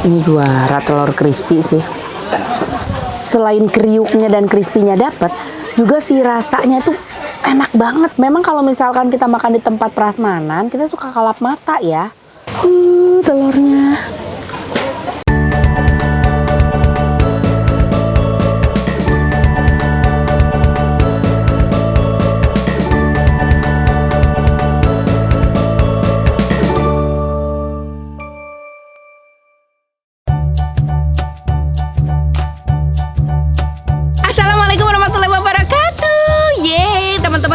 Ini juara telur crispy sih. Selain kriuknya dan crispy-nya dapet, juga si rasanya tuh enak banget. Memang kalau misalkan kita makan di tempat prasmanan, kita suka kalap mata ya. Telurnya.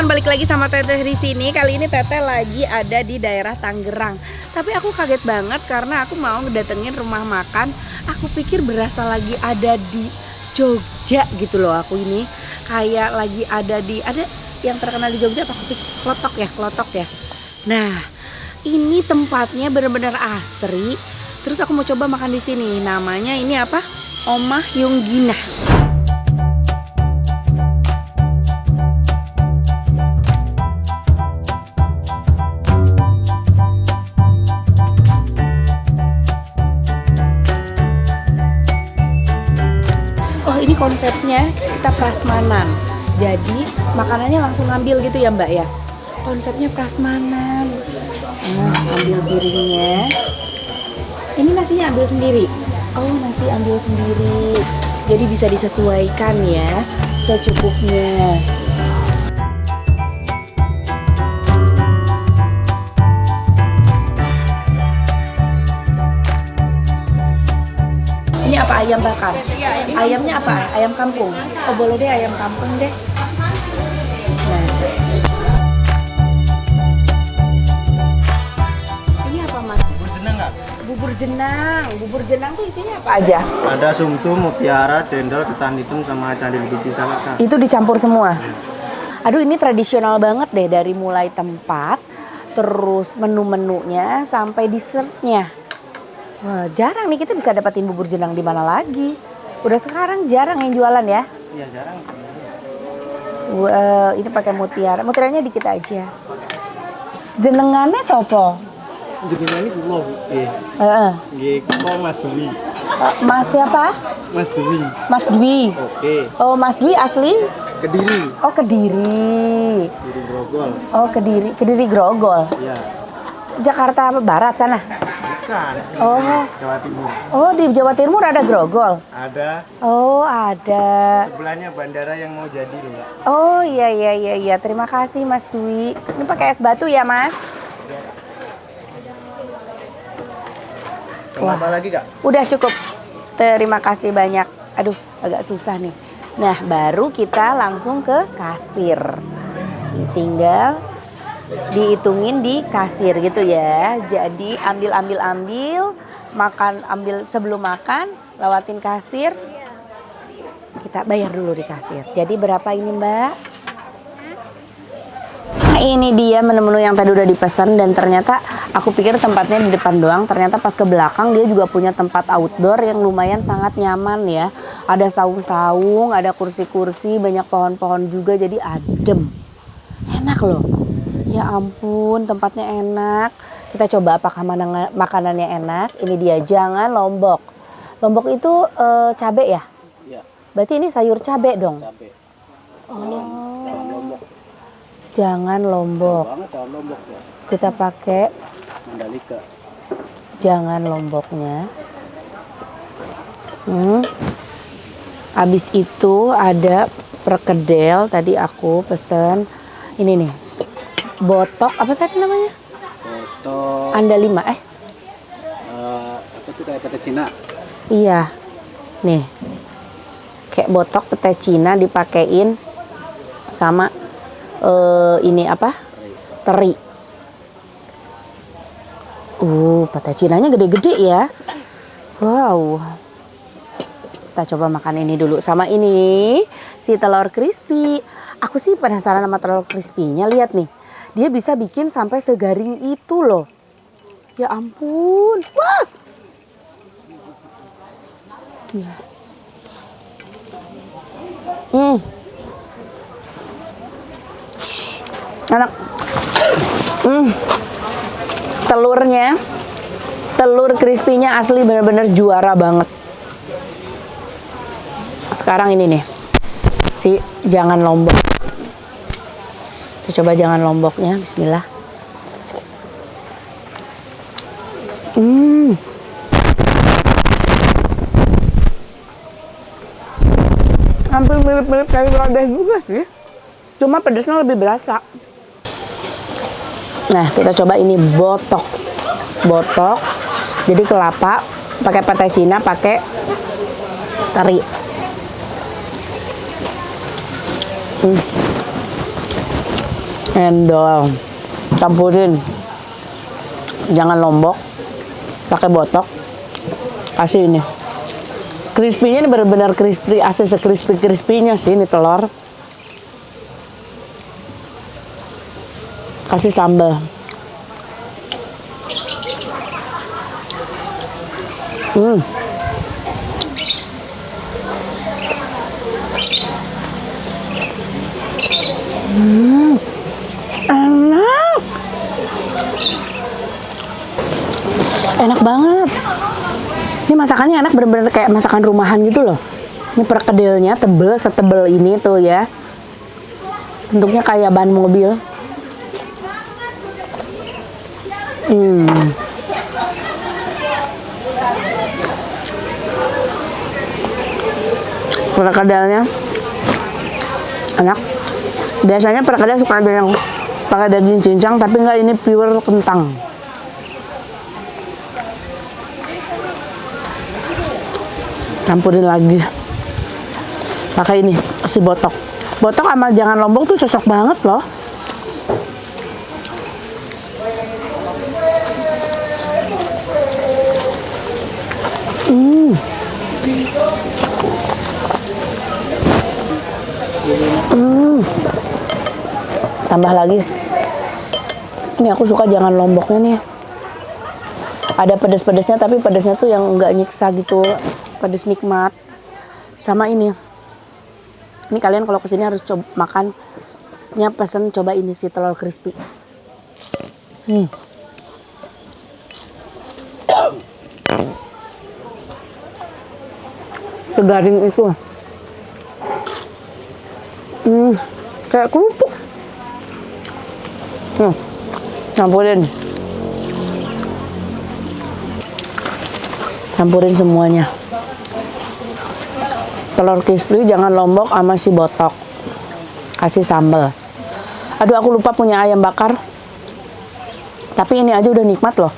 Balik lagi sama Teteh di sini. Kali ini Teteh lagi ada di daerah Tangerang. Tapi aku kaget banget karena aku mau ngedatengin rumah makan. Aku pikir berasa lagi ada di Jogja gitu loh. Aku ini kayak lagi ada yang terkenal di Jogja apa? Klotok ya. Nah, ini tempatnya benar-benar asri. Terus aku mau coba makan di sini. Namanya ini apa? Omah Yungginah. Ini konsepnya kita prasmanan, jadi makanannya langsung ngambil gitu ya Mbak ya. Konsepnya prasmanan. Nah, ambil piringnya. Ini nasinya ambil sendiri. Oh, nasi ambil sendiri. Jadi bisa disesuaikan ya, secukupnya. Ini apa, ayam bakar? Ayamnya apa? Ayam kampung? Oh boleh deh, ayam kampung deh. Nah. Ini apa Mas? Bubur jenang nggak? Bubur jenang tuh isinya apa aja? Ada sumsum, mutiara, cendol, ketan hitam, sama candil biji salad. Itu dicampur semua? Aduh, ini tradisional banget deh, dari mulai tempat, terus menu-menunya, sampai dessertnya. Wah, jarang nih kita bisa dapetin bubur jenang di mana lagi. Udah sekarang jarang yang jualan ya? Iya, jarang. Ini pakai mutiara. Mutiaranya dikit aja. Jenengannya sopo? Jenengan ini kula, nggih. Heeh. Nggih, kula Mas Dwi. Mas siapa? Mas Dwi. Mas Dwi. Oke. Oh, Mas Dwi asli? Kediri. Oh, Kediri. Kediri Grogol. Oh, Kediri Grogol. Iya. Jakarta Barat sana? Bukan. Oh. Jawa Timur. Oh, di Jawa Timur ada Grogol? Ada. Oh, ada. Sebelahnya bandara yang mau jadi loh, Mbak. Oh, iya. Terima kasih Mas Dwi. Ini pakai es batu ya, Mas? Wah. Apa lagi, Kak? Udah cukup. Terima kasih banyak. Aduh, agak susah nih. Nah, baru kita langsung ke kasir. Tinggal dihitungin di kasir gitu ya. Jadi ambil, makan, ambil sebelum makan, lewatin kasir. Kita bayar dulu di kasir. Jadi berapa ini Mbak? Nah, ini dia menu-menu yang tadi udah dipesan, dan ternyata aku pikir tempatnya di depan doang. Ternyata pas ke belakang dia juga punya tempat outdoor yang lumayan sangat nyaman ya. Ada saung-saung, ada kursi-kursi, banyak pohon-pohon juga, jadi adem. Enak loh. Ya ampun, tempatnya enak. Kita coba apakah makanannya enak. Ini dia, jangan lombok. Lombok itu cabe ya? Iya. Berarti ini sayur cabe dong? Cabe. Oh. Jangan lombok. Jangan lombok. Jangan lombok ya. Kita pakai Mandalika. jangan lomboknya. Habis itu ada perkedel, tadi aku pesen. Ini nih. Botok, apa tadi namanya? Botok. Anda 5, Apa tuh, kayak pete Cina? Iya. Nih. Kayak botok pete Cina dipakein sama ini apa? Teri. Pete Cinanya gede-gede ya. Wow. Kita coba makan ini dulu sama ini si telur crispy. Aku sih penasaran sama telur crispy-nya, lihat nih. Dia bisa bikin sampai segaring itu loh. Ya ampun. Wah. Bismillah. Enak. Telurnya Telur crispy-nya asli bener-bener juara banget. Sekarang ini nih, si jangan lombok. Kita coba jangan lomboknya, bismillah. Hampir mirip-mirip kayak lodeh juga sih. Cuma pedasnya lebih berasa. Nah, kita coba ini botok. Botok. Jadi kelapa, pakai petai Cina, pakai teri. Endol. Campurin. Jangan lombok. Pakai botok. Kasih ini. Crispy-nya ini benar-benar crispy, asli sekrispy-crispy-nya sih ini telur. Kasih sambal. Enak. Enak banget. Ini masakannya enak, bener-bener kayak masakan rumahan gitu loh. Ini perkedelnya tebel, setebel ini tuh ya. Bentuknya kayak ban mobil. Perkedelnya enak. Biasanya perkedel suka ada yang pakai daging cincang, tapi enggak, ini pure kentang. Campurin lagi. Pakai ini, si botok. Botok sama jangan lombok tuh cocok banget loh. Tambah lagi. Ini aku suka jangan lomboknya nih. Ada pedas-pedasnya, tapi pedasnya tuh yang enggak nyiksa gitu. Pedas nikmat. Sama ini. Ini kalian kalau kesini harus coba makannya, pesen coba ini si telur crispy. Segaring itu. Kayak kerupuk. Campurin. Campurin semuanya. Telur crispy jangan lombok sama si botok. Kasih sambal. Aduh, aku lupa punya ayam bakar. Tapi ini aja udah nikmat loh.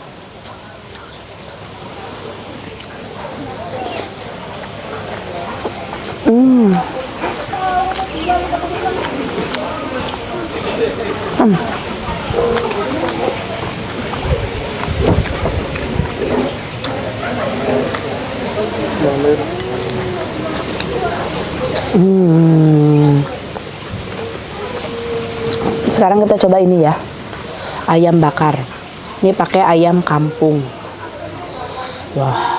Sekarang kita coba ini ya, ayam bakar. Ini pakai ayam kampung. Wah.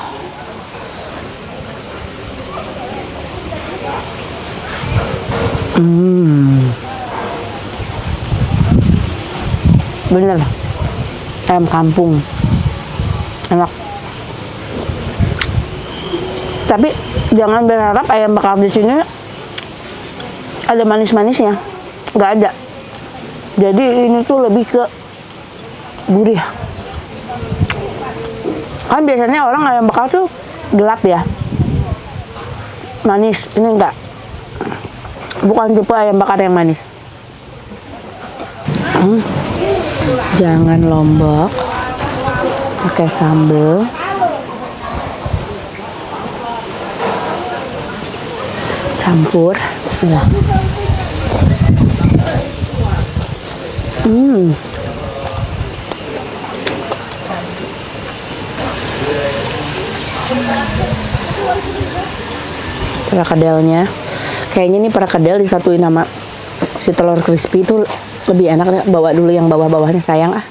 Bener, ayam kampung, enak. Tapi jangan berharap ayam bakar di sini ada manis-manisnya, nggak ada. Jadi ini tuh lebih ke gurih. Kan biasanya orang ayam bakar tuh gelap ya, manis. Ini enggak, bukan tipe ayam bakar yang manis. Jangan lombok, pakai sambal. Campur, bismillah. Perkedelnya, kayaknya nih perkedel disatuin sama si telur crispy itu lebih enak. Bawa dulu yang bawah-bawahnya, sayang ah.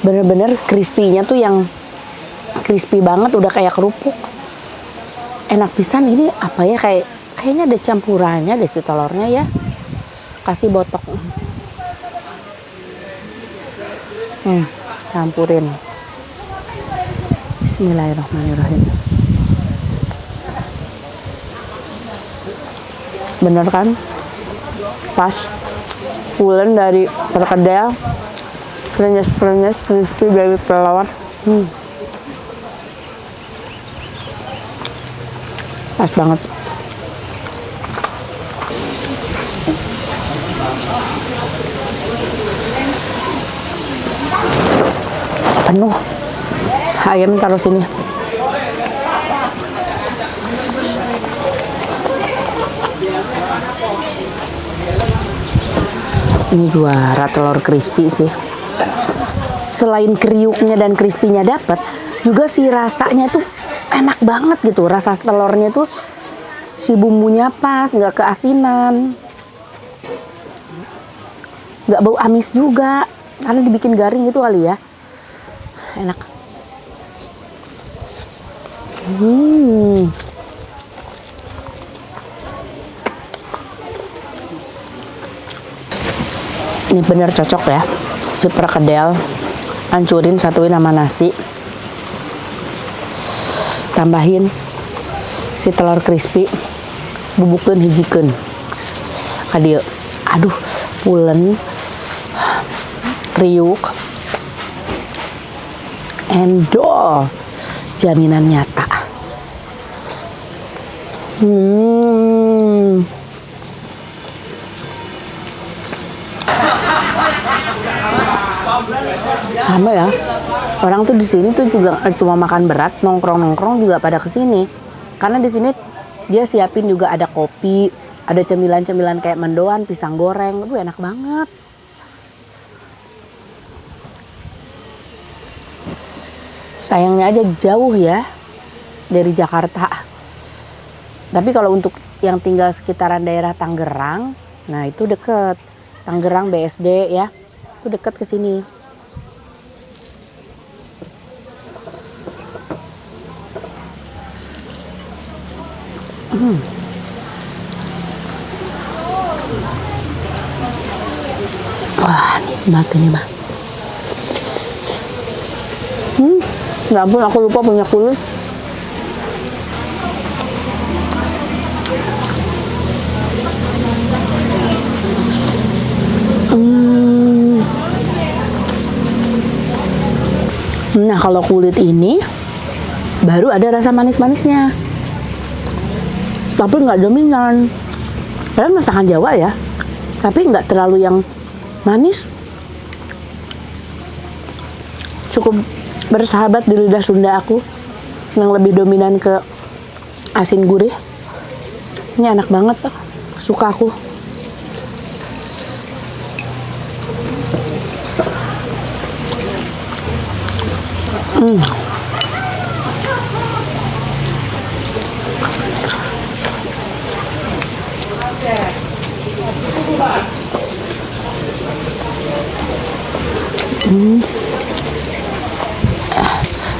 Bener-bener crispy-nya tuh yang crispy banget, udah kayak kerupuk. Enak pisan. Ini apa ya, kayaknya ada campurannya deh si telurnya ya. Kasih botok. campurin. Bismillahirrahmanirrahim. Bener kan? Pas. Pulen dari perkedel, krenyes crispy dari telur. Pas banget. Penuh. Ayam taruh sini. Ini juara telur crispy sih. Selain kriuknya dan crispy-nya dapet, juga si rasanya tuh enak banget gitu. Rasa telurnya tuh si bumbunya pas, nggak keasinan, nggak bau amis juga, karena dibikin garing gitu kali ya. Enak. Ini bener cocok ya, si perkedel. Hancurin, satuin sama nasi, tambahin si telur crispy, bubukeun hijikeun kadieu. Aduh, pulen, kriuk, endol, jaminan nyata. Sama ya, orang tuh di sini tuh juga cuma makan berat, nongkrong juga pada kesini. Karena di sini dia siapin juga ada kopi, ada cemilan-cemilan kayak mendoan, pisang goreng, aduh enak banget. Sayangnya aja jauh ya dari Jakarta. Tapi kalau untuk yang tinggal sekitaran daerah Tangerang, nah itu deket. Tangerang BSD ya, itu deket ke sini. Wah, nikmat ini mah. Ya ampun, aku lupa punya kulit. Nah, kalau kulit ini baru ada rasa manis-manisnya. Tapi nggak dominan. Karena masakan Jawa ya. Tapi nggak terlalu yang manis. Cukup bersahabat di lidah Sunda aku. Yang lebih dominan ke asin gurih. Ini enak banget. Suka aku.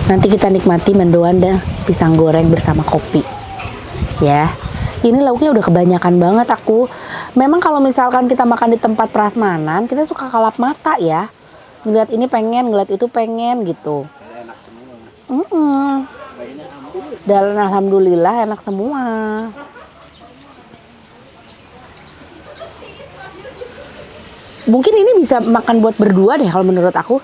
Nanti kita nikmati mendoan dan pisang goreng bersama kopi. Ya, ini lauknya udah kebanyakan banget aku. Memang kalau misalkan kita makan di tempat prasmanan, kita suka kalap mata ya. Ngeliat ini pengen, ngeliat itu pengen gitu. Dan alhamdulillah enak semua. Mungkin ini bisa makan buat berdua deh kalau menurut aku.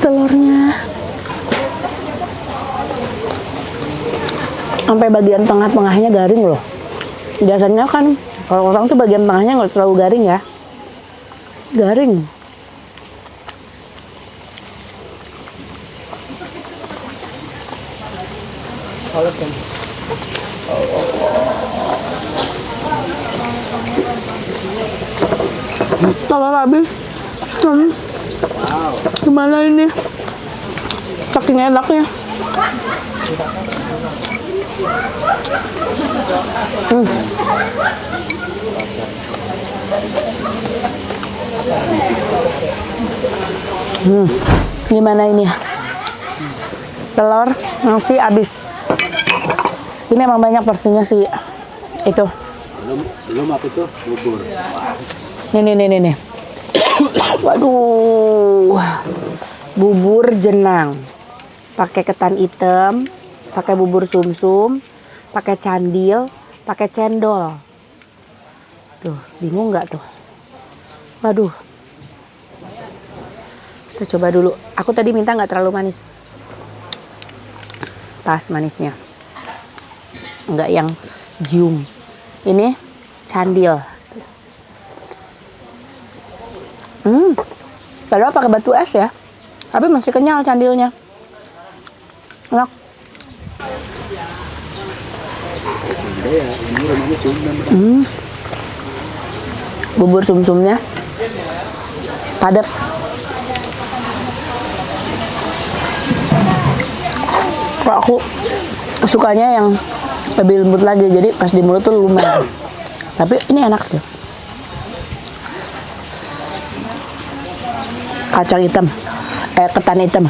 Telurnya sampai bagian tengah-tengahnya garing loh. Biasanya kan kalau orang tuh bagian tengahnya nggak terlalu garing ya. Garing. Telur habis. Gimana ini? Saking enaknya. Gimana ini? Telur, nasi habis. Ini emang banyak porsinya sih. Itu. Belum apa itu? Bubur. Nih. Waduh. Bubur jenang. Pakai ketan hitam, pakai bubur sumsum, pakai candil, pakai cendol. Tuh, bingung nggak tuh? Waduh. Kita coba dulu. Aku tadi minta nggak terlalu manis. Pas manisnya. Nggak yang gium. Ini candil. Padahal pakai batu es ya. Tapi masih kenyal candilnya. Enak. Bubur sumsumnya padat. Kok aku sukanya yang lebih lembut lagi, jadi pas di mulut tuh lumer. Tapi ini enak tuh. Kacang hitam, ketan hitam.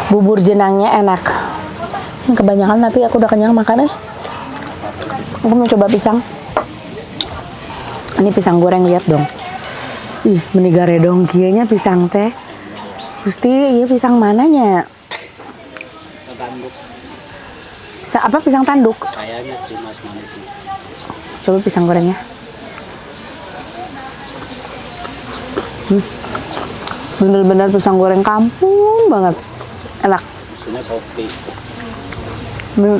Bubur jenangnya enak. Kebanyakan tapi aku udah kenyang makan ya. Aku mau coba pisang. Ini pisang goreng, lihat dong. Ih, menigare dong kayaknya pisang teh. Gusti, iya pisang mananya? Tanduk. Pisang apa? Pisang tanduk? Kayaknya sih mas manis. Coba pisang gorengnya. Bener-bener pisang goreng kampung banget. Enak. Ini kopi.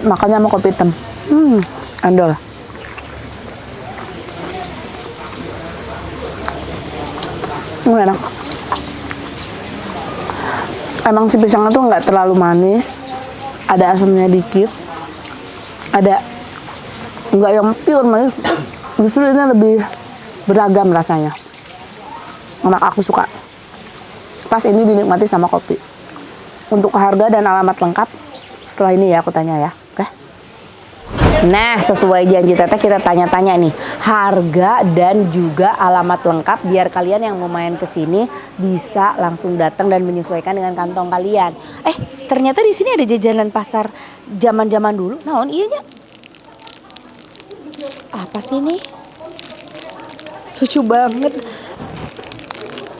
Makannya sama kopi hitam. Andol. Enak. Emang si pisangnya tuh nggak terlalu manis, ada asamnya dikit, ada nggak yang pure manis. Justru ini lebih beragam rasanya. Enak, aku suka. Pas ini dinikmati sama kopi. Untuk harga dan alamat lengkap setelah ini ya aku tanya ya. Oke. Nah, sesuai janji Teteh kita tanya-tanya nih harga dan juga alamat lengkap biar kalian yang mau main ke sini bisa langsung datang dan menyesuaikan dengan kantong kalian. Ternyata di sini ada jajanan pasar zaman-zaman dulu. Naon iya nya? Apa sih ini? Lucu banget.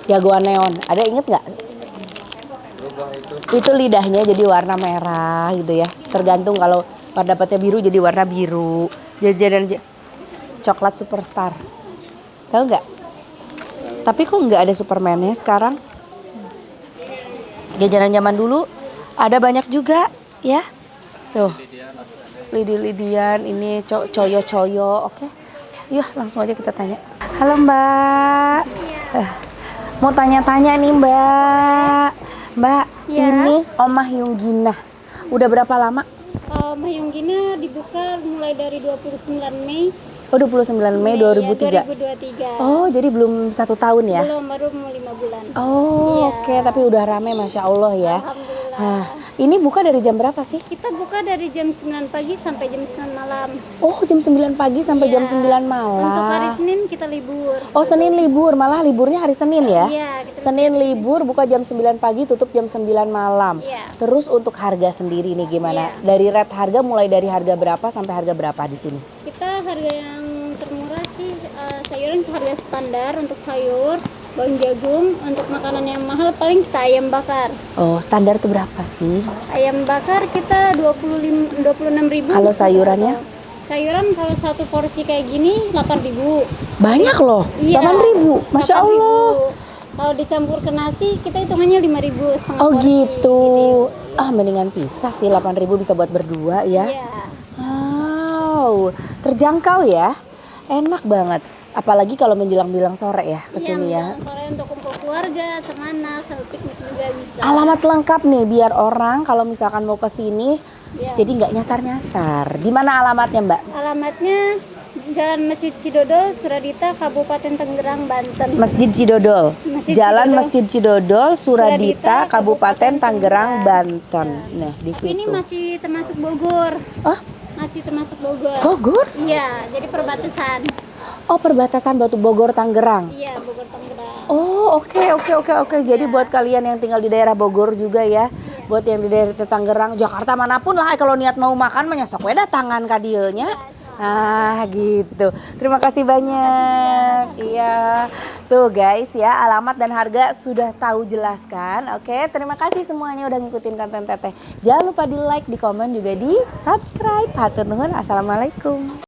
Jagoan neon. Ada inget nggak? Itu lidahnya jadi warna merah gitu ya. Tergantung kalau pada dapatnya biru jadi warna biru. Jajanan coklat superstar. Tahu nggak? Tapi kok nggak ada Superman-nya sekarang? Jajanan zaman dulu ada banyak juga ya. Tuh. Lidi-lidian ini coyo-coyo. Oke. Yuk langsung aja kita tanya. Halo Mbak. Mau tanya-tanya nih Mbak. Mbak, Ya. ini Omah Yunggina. Udah berapa lama? Omah Yunggina dibuka mulai dari 29 Mei. Oh, 29 Mei 2003. 2023. Oh, jadi belum 1 tahun ya? Belum, baru mau 5 bulan. Oh, Iya. oke. Tapi udah rame, Masya Allah ya. Alhamdulillah. Ini buka dari jam berapa sih? Kita buka dari jam 9 pagi sampai jam 9 malam. Oh, jam 9 pagi sampai jam Iya. 9 malam. Untuk hari Senin kita libur. Oh, Senin libur. Malah liburnya hari Senin ya? Iya, kita Senin libur, buka jam 9 pagi, tutup jam 9 malam. Iya. Terus untuk harga sendiri nih gimana? Iya. Dari rate harga mulai dari harga berapa sampai harga berapa di sini? Kita harga yang termurah sih sayuran harga standar untuk sayur, bawang jagung. Untuk makanan yang mahal paling kita ayam bakar. Oh, standar tuh berapa sih? Ayam bakar kita 26.000. Kalau sayurannya? Sayuran kalau satu porsi kayak gini 8.000. Banyak loh, Iya. 8.000. Masya 8.000. Allah. Kalau dicampur ke nasi kita hitungannya 5.000 setengah Oh porsi. gitu. Mendingan pisah sih, 8.000 bisa buat berdua ya. Iya. Wow, terjangkau ya. Enak banget. Apalagi kalau menjelang sore ya ke Iya, sini ya. menjelang sore untuk kumpul keluarga sama anak, sama piknik juga bisa. Alamat lengkap nih biar orang kalau misalkan mau ke sini Iya. jadi nggak nyasar-nyasar. Di mana alamatnya, Mbak? Alamatnya Jalan Masjid Cidodol, Suradita, Kabupaten Tangerang, Banten. Masjid Cidodol. Jalan Cidodol. Masjid Cidodol, Suradita, Suradita, Kabupaten Tangerang, Tangerang, Banten. Nah, di Tapi ini situ. masih termasuk Bogor. Oh, Masih termasuk Bogor. Bogor? Iya, jadi perbatasan. Oh, perbatasan Batu Bogor Tangerang. Iya, Bogor Tangerang. Oh, oke. Jadi buat kalian yang tinggal di daerah Bogor juga ya, buat yang di daerah Tangerang, Jakarta manapun lah, kalau niat mau makan mah sok we datangan ka dieu nya. Ah, gitu. Terima kasih banyak. Iya. Tuh guys ya, alamat dan harga sudah tahu jelaskan. Oke, terima kasih semuanya udah ngikutin konten Teteh. Jangan lupa di like, di komen juga di subscribe. Hatur nuhun. Assalamualaikum.